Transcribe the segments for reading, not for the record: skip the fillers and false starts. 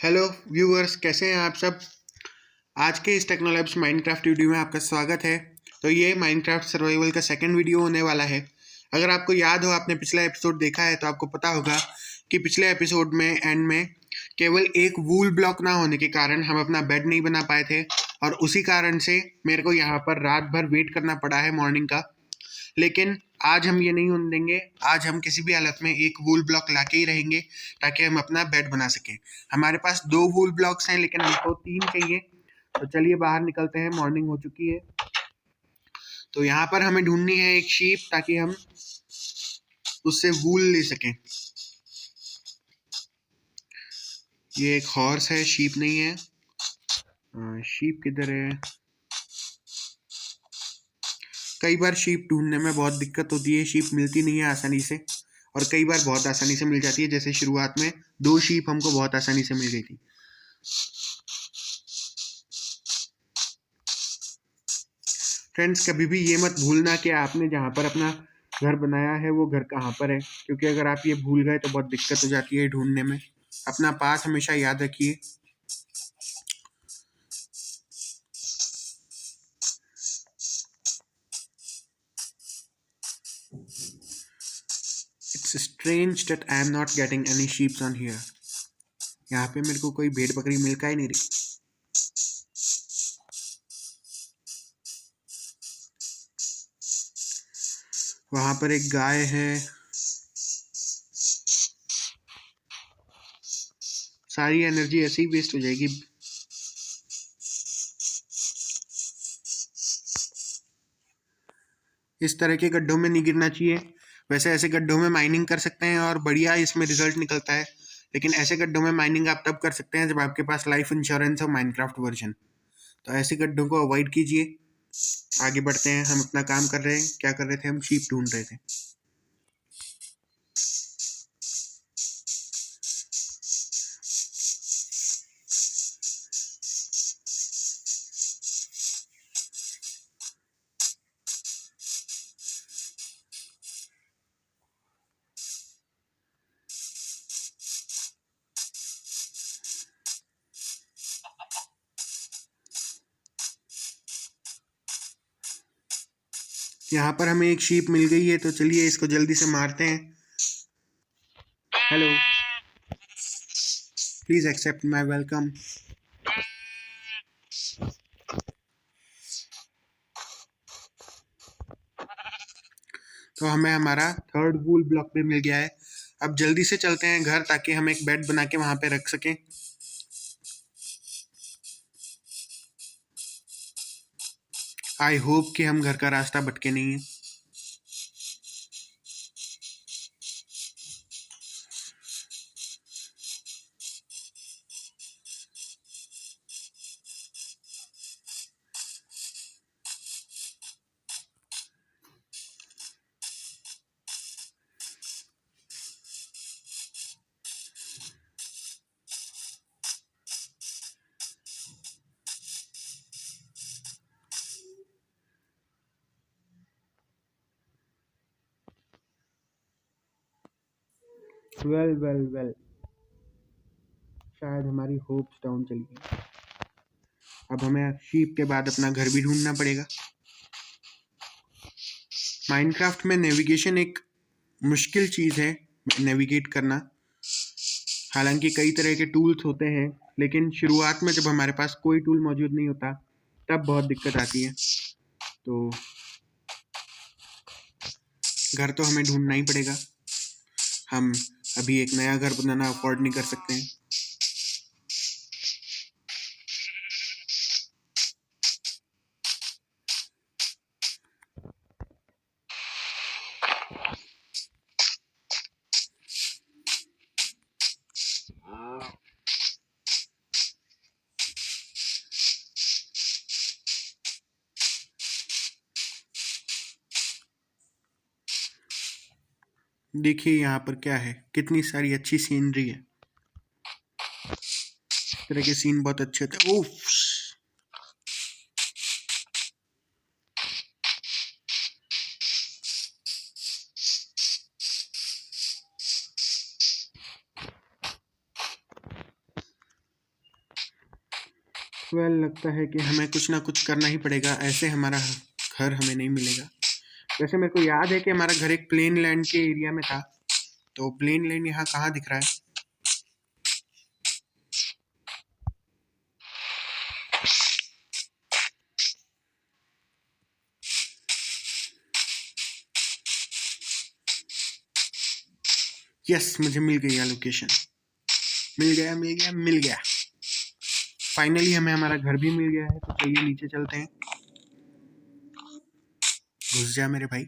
Hello viewers, कैसे हैं आप सब। आज के इस टेक्नोलैब्स माइनक्राफ्ट वीडियो में आपका स्वागत है। तो ये माइनक्राफ्ट सर्वाइवल का सेकंड वीडियो होने वाला है। अगर आपको याद हो, आपने पिछला एपिसोड देखा है तो आपको पता होगा कि पिछले एपिसोड में एंड में केवल एक वूल ब्लॉक ना होने के कारण हम अपना बेड नहीं बना पाए थे, और उसी कारण से मेरे को यहाँ पर रात भर वेट करना पड़ा है मॉर्निंग का। लेकिन आज हम ये नहीं होने देंगे। आज हम किसी भी हालत में एक वूल ब्लॉक लाके ही रहेंगे ताकि हम अपना बेड बना सकें। हमारे पास 2 वूल ब्लॉक्स हैं, लेकिन हमको 3 चाहिए। तो चलिए बाहर निकलते हैं, मॉर्निंग हो चुकी है। तो यहाँ पर हमें ढूंढनी है एक शीप, ताकि हम उससे वूल ले सकें। ये एक हॉर्स है, शीप नहीं है। शीप किधर है? कई बार शीप ढूंढने में बहुत दिक्कत होती है, शीप मिलती नहीं है आसानी से, और कई बार बहुत आसानी से मिल जाती है। जैसे शुरुआत में 2 शीप हमको बहुत आसानी से मिल गई थी। फ्रेंड्स, कभी भी ये मत भूलना कि आपने जहाँ पर अपना घर बनाया है वो घर कहाँ पर है, क्योंकि अगर आप ये भूल गए तो बहुत दिक्कत हो जाती है ढूंढने में। अपना पाथ हमेशा याद रखिए। It's strange that I am not getting any sheeps on here. यहाँ पे मेरे को कोई भेड़ बकरी मिल का ही नहीं रही। वहां पर एक गाय है। सारी एनर्जी ऐसे ही वेस्ट हो जाएगी। इस तरह के गड्ढों में नहीं गिरना चाहिए। वैसे ऐसे गड्ढों में माइनिंग कर सकते हैं और बढ़िया इसमें रिजल्ट निकलता है, लेकिन ऐसे गड्ढों में माइनिंग आप तब कर सकते हैं जब आपके पास लाइफ इंश्योरेंस हो माइनक्राफ्ट वर्जन। तो ऐसे गड्ढों को अवॉइड कीजिए। आगे बढ़ते हैं, हम अपना काम कर रहे हैं। क्या कर रहे थे? हम शीप ढूंढ रहे थे। यहाँ पर हमें एक शीप मिल गई है, तो चलिए इसको जल्दी से मारते हैं। Hello, please accept my welcome. तो हमें हमारा थर्ड वूल ब्लॉक भी मिल गया है। अब जल्दी से चलते हैं घर, ताकि हम एक बेड बना के वहां पे रख सकें। आई होप कि हम घर का रास्ता भटके नहीं है। वेल वेल वेल, शायद हमारी होप्स डाउन चली गई। अब हमें शीप के बाद अपना घर भी ढूंढना पड़ेगा। माइनक्राफ्ट में नेविगेशन एक मुश्किल चीज़ है, नेविगेट करना। हालांकि कई तरह के टूल्स होते हैं, लेकिन शुरुआत में जब हमारे पास कोई टूल मौजूद नहीं होता तब बहुत दिक्कत आती है। तो घर तो हमें ढूंढना ही पड़ेगा। हम अभी एक नया घर बनाना अफोर्ड नहीं कर सकते हैं। देखिए यहाँ पर क्या है, कितनी सारी अच्छी सीनरी है। इस तरह के सीन बहुत अच्छे होते हैं। ओफ, लगता है कि हमें कुछ ना कुछ करना ही पड़ेगा, ऐसे हमारा घर हमें नहीं मिलेगा। वैसे मेरे को याद है कि हमारा घर एक प्लेन लैंड के एरिया में था, तो प्लेन लैंड यहाँ कहाँ दिख रहा है? यस, मुझे मिल गई लोकेशन। मिल गया। फाइनली हमें हमारा घर भी मिल गया है। तो चलिए नीचे चलते हैं। घुस जा मेरे भाई।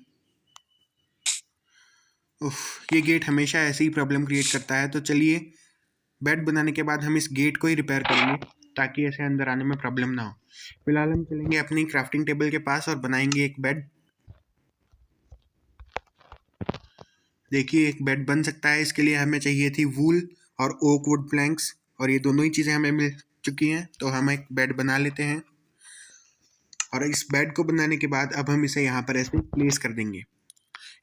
उफ, ये गेट हमेशा ऐसे ही प्रॉब्लम क्रिएट करता है। तो चलिए बेड बनाने के बाद हम इस गेट को ही रिपेयर करेंगे, ताकि ऐसे अंदर आने में प्रॉब्लम ना हो। फिलहाल हम चलेंगे अपनी क्राफ्टिंग टेबल के पास और बनाएंगे एक बेड। देखिए, एक बेड बन सकता है। इसके लिए हमें चाहिए थी वूल और ओक वुड प्लैंक्स, और ये दोनों ही चीज़ें हमें मिल चुकी हैं। तो हम एक बेड बना लेते हैं, और इस बेड को बनाने के बाद अब हम इसे यहाँ पर ऐसे प्लेस कर देंगे।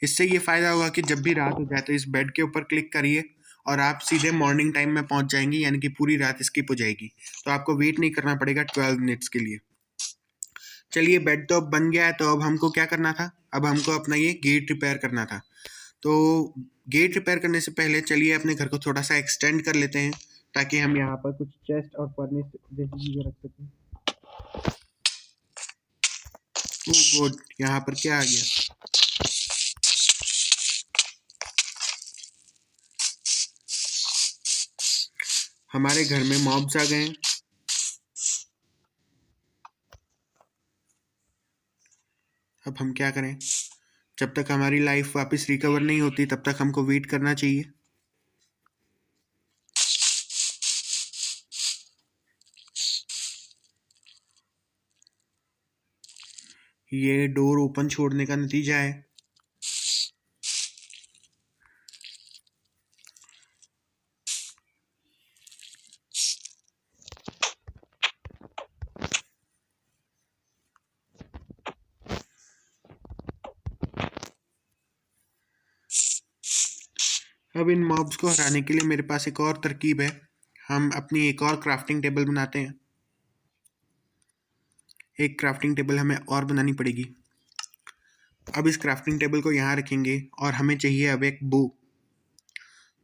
इससे ये फ़ायदा होगा कि जब भी रात हो जाए तो इस बेड के ऊपर क्लिक करिए और आप सीधे मॉर्निंग टाइम में पहुँच जाएंगे, यानी कि पूरी रात स्किप हो जाएगी। तो आपको वेट नहीं करना पड़ेगा 12 मिनट्स के लिए। चलिए, बेड तो अब बन गया है। तो अब हमको क्या करना था? अब हमको अपना ये गेट रिपेयर करना था। तो गेट रिपेयर करने से पहले चलिए अपने घर को थोड़ा सा एक्सटेंड कर लेते हैं, ताकि हम यहाँ पर कुछ चेस्ट और फर्नेस जैसी चीज़ें रख सकें। ओह गॉड, यहाँ पर क्या आ गया? हमारे घर में मॉब्स आ गए हैं। अब हम क्या करें? जब तक हमारी लाइफ वापस रिकवर नहीं होती तब तक हमको वेट करना चाहिए। ये डोर ओपन छोड़ने का नतीजा है। अब इन मॉब्स को हराने के लिए मेरे पास एक और तरकीब है। हम अपनी एक और क्राफ्टिंग टेबल बनाते हैं। एक क्राफ्टिंग टेबल हमें और बनानी पड़ेगी। अब इस क्राफ्टिंग टेबल को यहाँ रखेंगे और हमें चाहिए अब एक बो।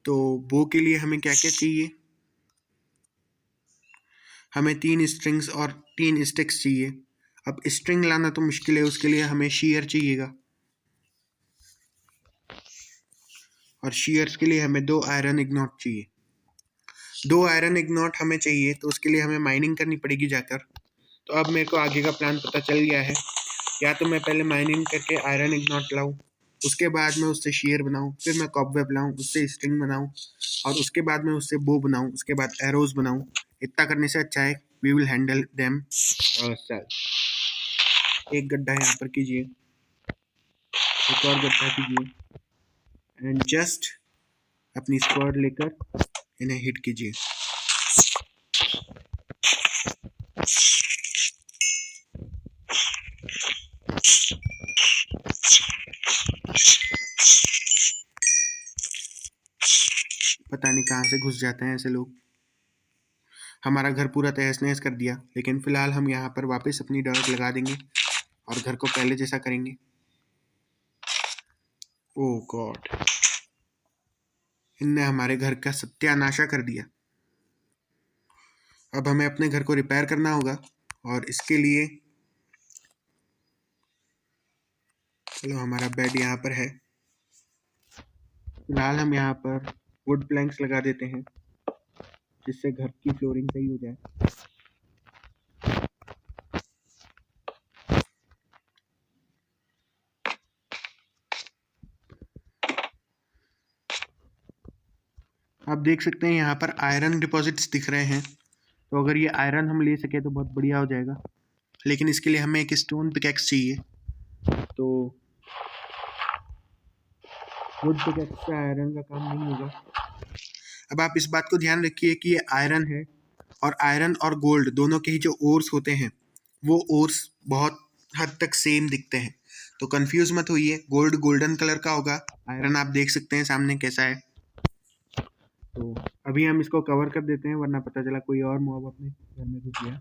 तो बो के लिए हमें क्या क्या चाहिए? हमें 3 स्ट्रिंग्स और 3 स्टिक्स चाहिए। अब स्ट्रिंग लाना तो मुश्किल है, उसके लिए हमें शीयर चाहिएगा, और शीयर्स के लिए हमें 2 आयरन इग्नॉट चाहिए। 2 आयरन इग्नॉट हमें चाहिए, तो उसके लिए हमें माइनिंग करनी पड़ेगी जाकर। तो अब मेरे को आगे का प्लान पता चल गया है। या तो मैं पहले माइनिंग करके आयरन इग्नॉट लाऊं, उसके बाद मैं उससे शीयर बनाऊं, फिर मैं कॉबवेब लाऊं, उससे स्ट्रिंग बनाऊं, और उसके बाद मैं उससे बो बनाऊं, उसके बाद एरोज बनाऊं। इतना करने से अच्छा है we will handle them ourselves. एक गड्ढा यहाँ पर कीजिए, एक और गड्ढा कीजिए, एंड जस्ट अपनी स्क्वाड लेकर इन्हें हिट कीजिए। पता नहीं कहाँ से घुस जाते हैं ऐसे लोग। हमारा घर पूरा तहस नहस कर दिया, लेकिन फिलहाल हम यहाँ पर वापस अपनी डर्ट लगा देंगे और घर को पहले जैसा करेंगे। ओह गॉड, इनने हमारे घर का सत्यानाशा कर दिया। अब हमें अपने घर को रिपेयर करना होगा, और इसके लिए चलो हमारा बेड यहाँ पर है। फिलहाल हम यहाँ पर वुड प्लैंक्स लगा देते हैं, जिससे घर की फ्लोरिंग सही हो जाए। आप देख सकते हैं यहाँ पर आयरन डिपॉजिट्स दिख रहे हैं। तो अगर ये आयरन हम ले सके तो बहुत बढ़िया हो जाएगा, लेकिन इसके लिए हमें एक स्टोन पिकैक्स चाहिए। तो वुड पिकैक्स से आयरन का काम नहीं होगा। अब आप इस बात को ध्यान रखिए कि ये आयरन है, और आयरन और गोल्ड दोनों के ही जो ओर्स होते हैं वो ओर्स बहुत हद तक सेम दिखते हैं। तो कंफ्यूज मत होइए, गोल्ड गोल्डन कलर का होगा, आयरन आप देख सकते हैं सामने कैसा है। तो अभी हम इसको कवर कर देते हैं, वरना पता चला कोई और मॉब अपने घर में घुस गया।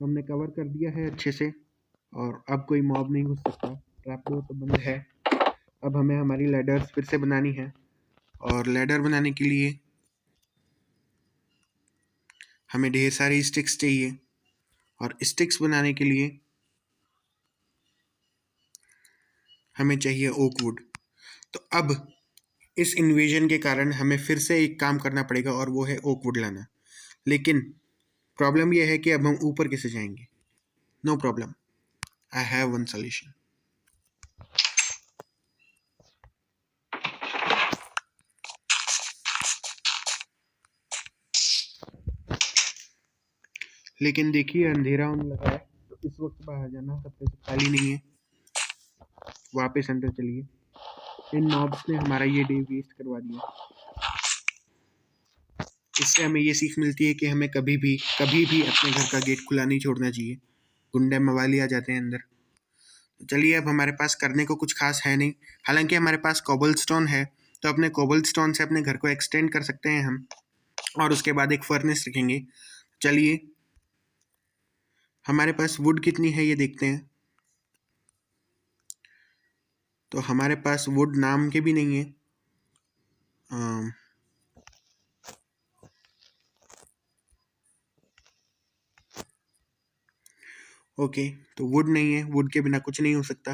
हमने कवर कर दिया है अच्छे से और अब कोई मॉब नहीं घुस सकता। ट्रैप डोर तो बंद है। अब हमें हमारी लैडर्स फिर से बनानी है और लैडर बनाने के लिए हमें ढेर सारी स्टिक्स चाहिए और स्टिक्स बनाने के लिए हमें चाहिए ओक वुड। तो अब इस इन्वेजन के कारण हमें फिर से एक काम करना पड़ेगा और वो है ओक वुड लाना। लेकिन प्रॉब्लम यह है कि अब हम ऊपर कैसे जाएंगे? No problem, I have one solution. लेकिन देखिए अंधेरा होने लगा है, तो इस वक्त बाहर जाना सबसे खाली नहीं है। वापस अंदर चलिए। इन मॉब्स ने हमारा ये डे वेस्ट करवा दिया। इससे हमें ये सीख मिलती है कि हमें कभी भी अपने घर का गेट खुला नहीं छोड़ना चाहिए। गुंडे मवाली आ जाते हैं अंदर। तो चलिए, अब हमारे पास करने को कुछ खास है नहीं। हालांकि हमारे पास कोबलस्टोन है, तो अपने कोबलस्टोन से अपने घर को एक्सटेंड कर सकते हैं हम, और उसके बाद एक फर्नेस रखेंगे। चलिए, हमारे पास वुड कितनी है ये देखते हैं। तो हमारे पास वुड नाम के भी नहीं है। ओके, तो वुड नहीं है। वुड के बिना कुछ नहीं हो सकता।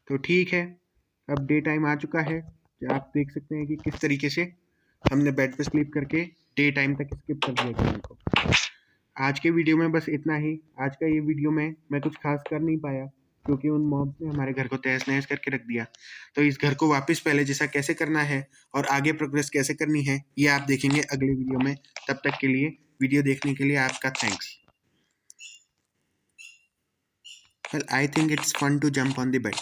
तो ठीक है, अब डे टाइम आ चुका है। आप देख सकते हैं कि किस तरीके से हमने बेड पे स्लीप करके डे टाइम तक स्किप कर दिया गेम को। आज के वीडियो में बस इतना ही। आज का ये वीडियो में मैं कुछ खास कर नहीं पाया क्योंकि उन मॉब्स ने हमारे घर को तहस नहस करके रख दिया। तो इस घर को वापस पहले जैसा कैसे करना है और आगे प्रोग्रेस कैसे करनी है, ये आप देखेंगे अगले वीडियो में। तब तक के लिए वीडियो देखने के लिए आपका thanks. Well, I think it's fun to jump on the bed.